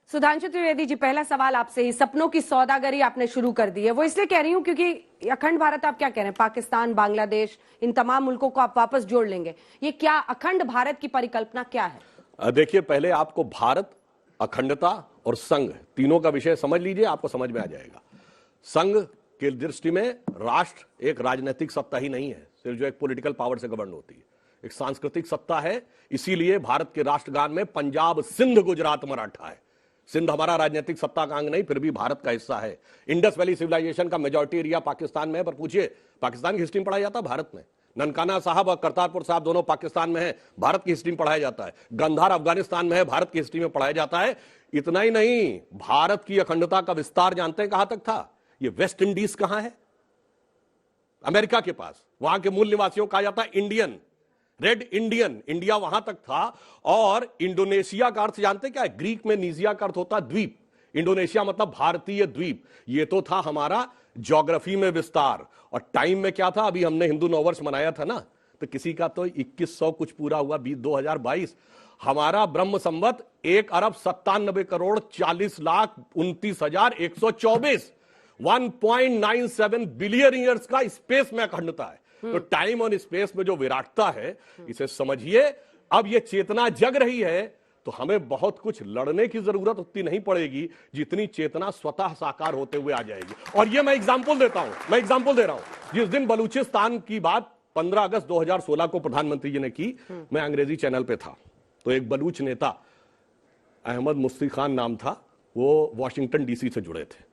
सुधांशु त्रिवेदी जी, पहला सवाल आपसे ही, सपनों की सौदागरी आपने शुरू कर दी है। वो इसलिए कह रही हूं क्योंकि अखंड भारत आप क्या कह रहे हैं, पाकिस्तान, बांग्लादेश, इन तमाम मुल्कों को आप वापस जोड़ लेंगे। ये क्या अखंड भारत की परिकल्पना क्या है? देखिए, पहले आपको भारत, अखंडता और संघ तीनों का विषय समझ लीजिए, आपको समझ में आ जाएगा। संघ की दृष्टि में राष्ट्र एक राजनीतिक सत्ता ही नहीं है सिर्फ जो एक पॉलिटिकल पावर से गवर्न होती है, एक सांस्कृतिक सत्ता है। इसीलिए भारत के राष्ट्रगान में पंजाब, सिंध, गुजरात, मराठा है। सिंध हमारा राजनीतिक सत्ता का अंग नहीं, फिर भी भारत का हिस्सा है। इंडस वैली सिविलाइजेशन का मेजॉरिटी एरिया पाकिस्तान में है, पर पूछिए पाकिस्तान की हिस्ट्री में पढ़ाया जाता है भारत में। ननकाना साहब और करतारपुर साहब दोनों पाकिस्तान में है, भारत की हिस्ट्री में पढ़ाया जाता है। गंधार अफगानिस्तान में है, भारत की हिस्ट्री में पढ़ाया जाता है। इतना ही नहीं, भारत की अखंडता का विस्तार जानते हैं कहां तक था? ये वेस्ट इंडीज कहां है? अमेरिका के पास। वहां के मूल निवासियों कहा जाता है इंडियन, रेड इंडियन। इंडिया वहां तक था। और इंडोनेशिया का अर्थ जानते क्या है? ग्रीक में नीजिया का अर्थ होता है द्वीप। इंडोनेशिया मतलब भारतीय द्वीप। ये तो था हमारा ज्योग्राफी में विस्तार। और टाइम में क्या था? अभी हमने हिंदू नववर्ष मनाया था ना, तो किसी का तो 2100 कुछ पूरा हुआ 2022। हमारा ब्रह्म संवत 1,97,40,29,124 1.97 बिलियन ईयर्स का स्पेस में अखंडता है। तो टाइम और स्पेस में जो विराटता है, इसे समझिए। अब ये चेतना जग रही है तो हमें बहुत कुछ लड़ने की जरूरत उतनी नहीं पड़ेगी जितनी चेतना स्वतः साकार होते हुए आ जाएगी। और ये मैं एग्जांपल देता हूं, मैं एग्जांपल दे रहा हूं। जिस दिन बलूचिस्तान की बात 15 अगस्त 2016 को प्रधानमंत्री जी ने की, मैं अंग्रेजी चैनल पे था, तो एक बलूच नेता, अहमद मुफ्ती खान नाम था, वो वॉशिंगटन डीसी से जुड़े थे।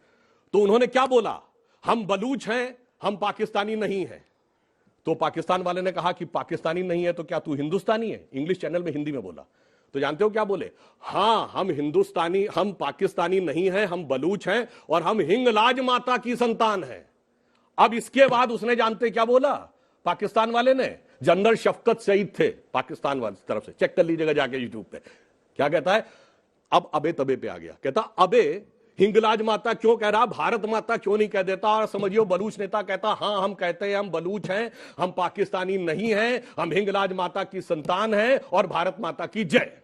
तो उन्होंने क्या बोला? हम बलूच हैं, हम पाकिस्तानी नहीं हैं। तो पाकिस्तान वाले ने कहा कि पाकिस्तानी नहीं है तो क्या तू हिंदुस्तानी है? इंग्लिश चैनल में हिंदी में बोला। तो जानते हो क्या बोले? हां, हम हिंदुस्तानी, हम पाकिस्तानी नहीं हैं, हम बलूच हैं और हम हिंगलाज माता की संतान हैं। अब इसके बाद उसने जानते क्या बोला? पाकिस्तान वाले ने, जनरल शफकत सईद थे पाकिस्तान वाले तरफ से, चेक कर लीजिएगा जाके यूट्यूब पे। क्या कहता है? अब अबे तबे पे आ गया। कहता अबे हिंगलाज माता क्यों कह रहा, भारत माता क्यों नहीं कह देता? और समझियो बलूच नेता कहता हां हम कहते हैं, हम बलूच हैं, हम पाकिस्तानी नहीं हैं, हम हिंगलाज माता की संतान हैं और भारत माता की जय।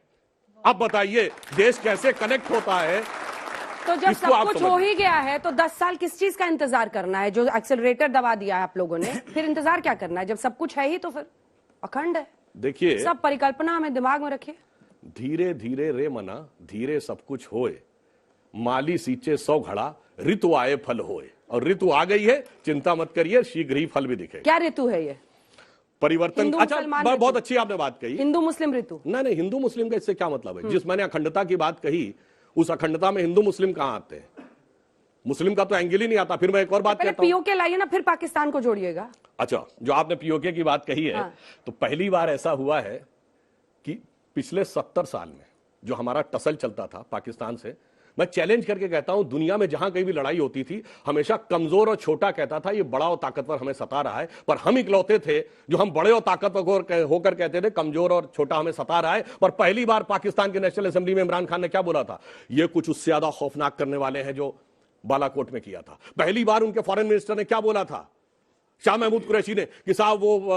अब बताइए देश कैसे कनेक्ट होता है? तो जब सब कुछ हो ही गया है तो 10 साल किस चीज का इंतजार करना है? जो एक्सेलरेटर दबा दिया है आप लोगों ने, फिर इंतजार क्या करना है? जब सब कुछ है ही तो फिर अखंड है। देखिए, सब परिकल्पना हमें दिमाग में रखिए। धीरे धीरे रे मना, धीरे सब कुछ होए, माली सींचे 100 घड़ा, ऋतु आए फल होए। और ऋतु आ गई है, चिंता मत करिए, शीघ्र ही फल भी दिखेगा। क्या ऋतु है ये? परिवर्तन। अच्छा, बहुत अच्छी आपने बात कही, हिंदू मुस्लिम ऋतु। नहीं, हिंदू मुस्लिम का इससे क्या मतलब है? जिस मैंने अखंडता की बात कही, उस अखंडता में हिंदू मुस्लिम कहां आते हैं? मुस्लिम का तो एंगल ही नहीं आता। फिर मैं एक और बात कहता हूं, पीओके लाइए ना, फिर पाकिस्तान को जोड़िएगा। अच्छा, जो आपने पीओके की बात कही है, हाँ। तो पहली बार ऐसा हुआ है कि पिछले 70 साल में जो हमारा टसल चलता था पाकिस्तान से, मैं चैलेंज करके कहता हूं, दुनिया में जहां कहीं भी लड़ाई होती थी, हमेशा कमजोर और छोटा कहता था ये बड़ा और ताकतवर हमें सता रहा है। पर हम इकलौते थे जो हम बड़े और ताकतवर होकर कहते थे कमजोर और छोटा हमें सता रहा है। पर पहली बार पाकिस्तान की नेशनल असेंबली में इमरान खान ने क्या बोला था? ये कुछ उससे ज्यादा खौफनाक करने वाले हैं जो बालाकोट में किया था। पहली बार उनके फॉरेन मिनिस्टर ने क्या बोला था, शाह महमूद कुरैशी ने, कि साहब वो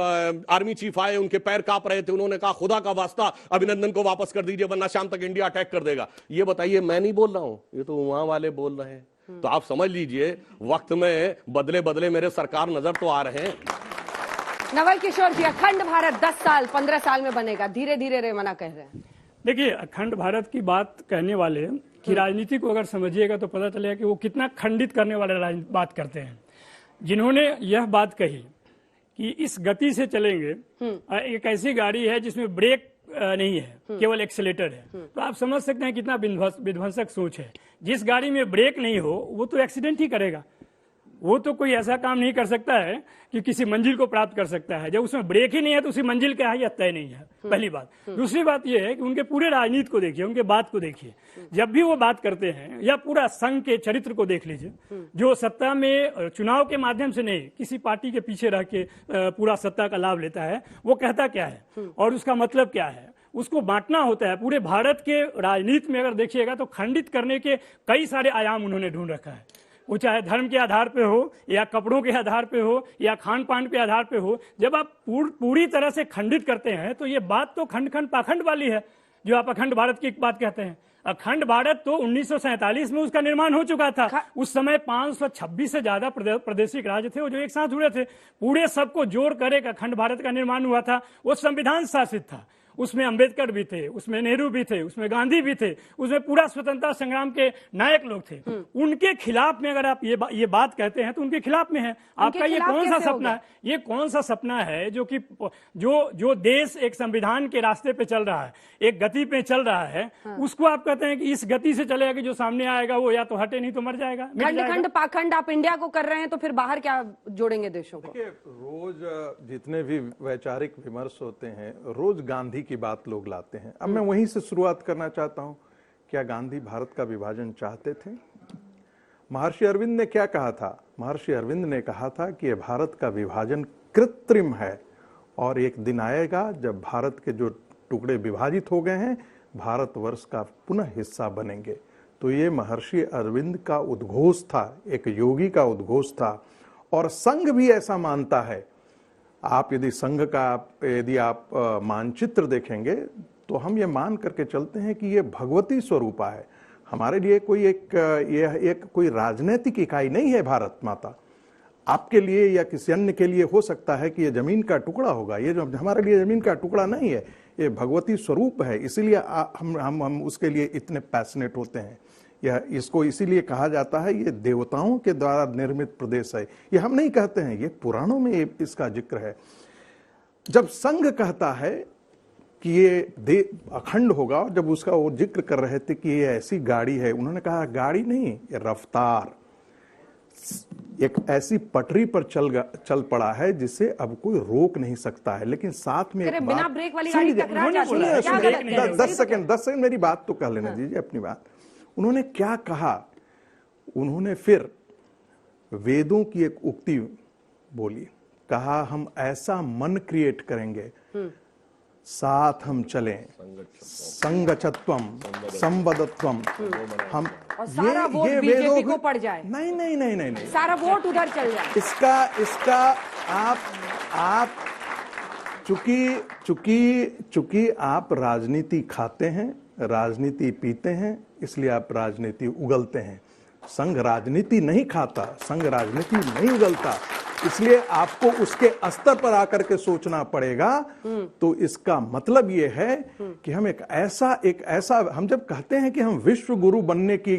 आर्मी चीफ आए, उनके पैर कांप रहे थे, उन्होंने कहा खुदा का वास्ता अभिनंदन को वापस कर दीजिए वरना शाम तक इंडिया अटैक कर देगा। ये बताइए, मैं नहीं बोल रहा हूं, ये तो वहां वाले बोल रहे हैं। तो आप समझ लीजिए, वक्त में बदले बदले मेरे सरकार नजर तो आ रहे हैं। नवल किशोर जी, अखंड भारत 10 साल 15 साल में बनेगा, धीरे धीरे रेमना कह रहे हैं। देखिए, अखंड भारत की बात कहने वाले की राजनीति को अगर समझिएगा तो पता चलेगा कि वो कितना खंडित करने वाले बात करते हैं। जिन्होंने यह बात कही कि इस गति से चलेंगे, एक ऐसी गाड़ी है जिसमें ब्रेक नहीं है, केवल एक्सीलेटर है, तो आप समझ सकते हैं कितना विध्वंसक सोच है। जिस गाड़ी में ब्रेक नहीं हो वो तो एक्सीडेंट ही करेगा। वो तो कोई ऐसा काम नहीं कर सकता है कि किसी मंजिल को प्राप्त कर सकता है। जब उसमें ब्रेक ही नहीं है तो उसी मंजिल का यह तय नहीं है, पहली बात। दूसरी बात यह है कि उनके पूरे राजनीति को देखिए, उनके बात को देखिए। जब भी वो बात करते हैं, या पूरा संघ के चरित्र को देख लीजिए, जो सत्ता में चुनाव के माध्यम से नहीं, किसी पार्टी के पीछे रह के पूरा सत्ता का लाभ लेता है, वो कहता क्या है और उसका मतलब क्या है, उसको बांटना होता है। पूरे भारत के राजनीति में अगर देखिएगा तो खंडित करने के कई सारे आयाम उन्होंने ढूंढ रखा है। वो चाहे धर्म के आधार पे हो, या कपड़ों के आधार पे हो, या खान पान के आधार पे हो। जब आप पूरी तरह से खंडित करते हैं तो ये बात तो खंड खंड पाखंड वाली है, जो आप अखंड भारत की बात कहते हैं। अखंड भारत तो 1947 में उसका निर्माण हो चुका था। उस समय 526 से ज्यादा प्रादेशिक राज्य थे, वो जो एक साथ जुड़े थे, पूरे सबको जोड़ कर एक अखंड भारत का निर्माण हुआ था। वो संविधान शासित था, उसमें अंबेडकर भी थे, उसमें नेहरू भी थे, उसमें गांधी भी थे, उसमें पूरा स्वतंत्रता संग्राम के नायक लोग थे। उनके खिलाफ में अगर आप ये बात कहते हैं तो उनके खिलाफ में है। आपका ये कौन सा सपना है? ये कौन सा सपना है जो कि जो देश एक संविधान के रास्ते पे चल रहा है, एक गति पे चल रहा है, उसको आप कहते हैं कि इस गति से चलेगा कि जो सामने आएगा वो या तो हटे नहीं तो मर जाएगा, मिट खंड जाएगा। खंड पाखंड आप इंडिया को कर रहे हैं तो फिर बाहर क्या जोड़ेंगे देशों को? रोज जितने भी वैचारिक विमर्श होते हैं, रोज गांधी की बात लोग लाते हैं। अब मैं वहीं से शुरुआत करना चाहता हूं। क्या गांधी भारत का विभाजन चाहते थे? महर्षि अरविंद ने क्या कहा था? महर्षि अरविंद ने कहा था कि यह भारत का विभाजन कृत्रिम है और एक दिन आएगा जब भारत के जो टुकड़े विभाजित हो गए हैं भारतवर्ष का पुनः हिस्सा बनेंगे। तो ये महर्षि अरविंद का उद्घोष था, एक योगी का उद्घोष था। और संघ भी ऐसा मानता है। आप यदि संघ का यदि आप मानचित्र देखेंगे तो हम ये मान करके चलते हैं कि ये भगवती स्वरूपा है। हमारे लिए कोई एक कोई राजनीतिक इकाई नहीं है भारत माता। आपके लिए या किसी अन्य के लिए हो सकता है कि ये जमीन का टुकड़ा होगा, ये जो हमारे लिए जमीन का टुकड़ा नहीं है, ये भगवती स्वरूप है। इसीलिए हम उसके लिए इतने पैशनेट होते हैं। यह इसको इसीलिए कहा जाता है ये देवताओं के द्वारा निर्मित प्रदेश है। ये हम नहीं कहते हैं, ये पुराणों में इसका जिक्र है। जब संघ कहता है कि ये अखंड होगा, जब उसका वो जिक्र कर रहे थे कि ये ऐसी गाड़ी है, उन्होंने कहा गाड़ी नहीं, ये रफ्तार, एक ऐसी पटरी पर चल पड़ा है जिसे अब कोई रोक नहीं सकता है। लेकिन साथ में बिना ब्रेक वाली गाड़ी टकरा जाती है। क्या गलत है? 10 सेकंड मेरी बात तो कह लेना दीजिए अपनी बात। उन्होंने क्या कहा? उन्होंने फिर वेदों की एक उक्ति बोली, कहा हम ऐसा मन क्रिएट करेंगे, साथ हम चलें, संगचत्वम संबद्धत्वम, हम और सारा वोट बीजेपी को पड़ जाए। नहीं, सारा वोट उधर चल जाए। इसका आप चूंकि आप राजनीति खाते हैं, राजनीति पीते हैं, इसलिए आप राजनीति उगलते हैं। संघ राजनीति नहीं खाता, संघ राजनीति नहीं उगलता, इसलिए आपको उसके स्तर पर आकर के सोचना पड़ेगा। तो इसका मतलब यह है कि हम एक ऐसा हम जब कहते हैं कि हम विश्व गुरु बनने की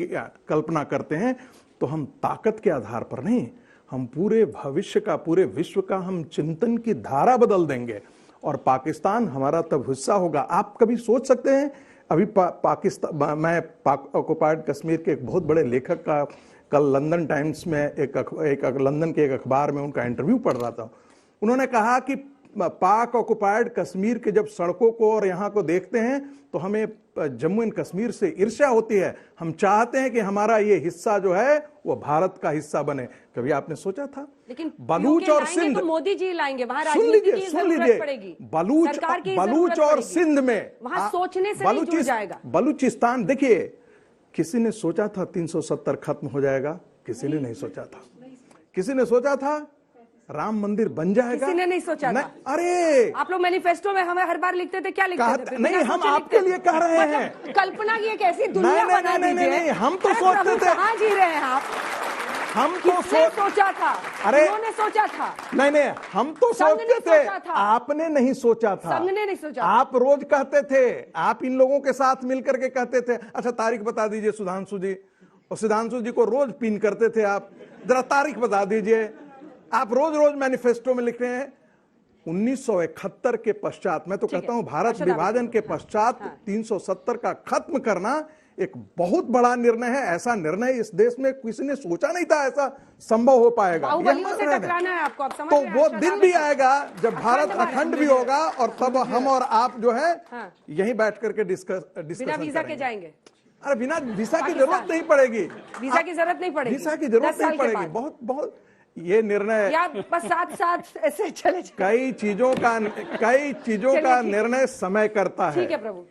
कल्पना करते हैं तो हम ताकत के आधार पर नहीं, हम पूरे भविष्य का, पूरे विश्व का हम चिंतन की धारा बदल देंगे और पाकिस्तान हमारा तब हिस्सा होगा। आप कभी सोच सकते हैं? अभी पाकिस्तान, मैं पाक ऑक्युपाइड कश्मीर के एक बहुत बड़े लेखक का कल लंदन टाइम्स में एक लंदन के एक अखबार में उनका इंटरव्यू पढ़ रहा था। उन्होंने कहा कि पाक ऑक्युपाइड कश्मीर के जब सड़कों को और यहाँ को देखते हैं तो हमें जम्मू एंड कश्मीर से ईर्ष्या होती है। हम चाहते हैं कि हमारा ये हिस्सा जो है वो भारत का हिस्सा बने। कभी आपने सोचा था? लेकिन बलूच और सिंध तो मोदी जी लाएंगे, वहां सुन राजनीति की जरूरत लीजिए, पड़ेगी। बलूच और सिंध में वहां सोचने से नहीं जुड़ जाएगा। बलूचिस्तान, देखिए किसी ने सोचा था 370 खत्म हो जाएगा? किसी ने नहीं सोचा था। किसी ने सोचा था राम मंदिर बन जाएगा? किसी ने नहीं सोचा था। अरे आप लोग मैनिफेस्टो में हमें हर बार लिखते थे, क्या लिखते थे? नहीं, हम आपके लिए कह रहे हैं। कल्पना की एक ऐसी दुनिया बना दीजिए। नहीं, हम तो सोचते थे। कहाँ जी रहे हैं आप? हम तो सोचा था, अरे उन्होंने सोचा था। नहीं, हम तो सोचते थे, आपने नहीं सोचा था। संघ ने नहीं सोचा। आप रोज कहते थे, आप इन लोगों के साथ मिलकर के कहते थे। अच्छा तारीख बता दीजिए सुधांशु जी, और सुधांशु जी को रोज पिन करते थे आप, जरा तारीख बता दीजिए। आप रोज मैनिफेस्टो में लिख रहे हैं 1971 के पश्चात। मैं तो कहता हूं भारत विभाजन के पश्चात 370 का खत्म करना एक बहुत बड़ा निर्णय है। ऐसा निर्णय इस देश में किसी ने सोचा नहीं था ऐसा संभव हो पाएगा। तो वो दिन भी आएगा जब भारत अखंड भी होगा और तब हम और आप जो है यहीं बैठ करके डिस्कस वीजा के जाएंगे। अरे बिना वीजा की जरूरत नहीं पड़ेगी। वीजा की जरूरत नहीं पड़ेगी। वीजा की जरूरत नहीं पड़ेगी। बहुत ये निर्णय बस साथ ऐसे चले कई चीजों का निर्णय समय करता है। ठीक है प्रभु।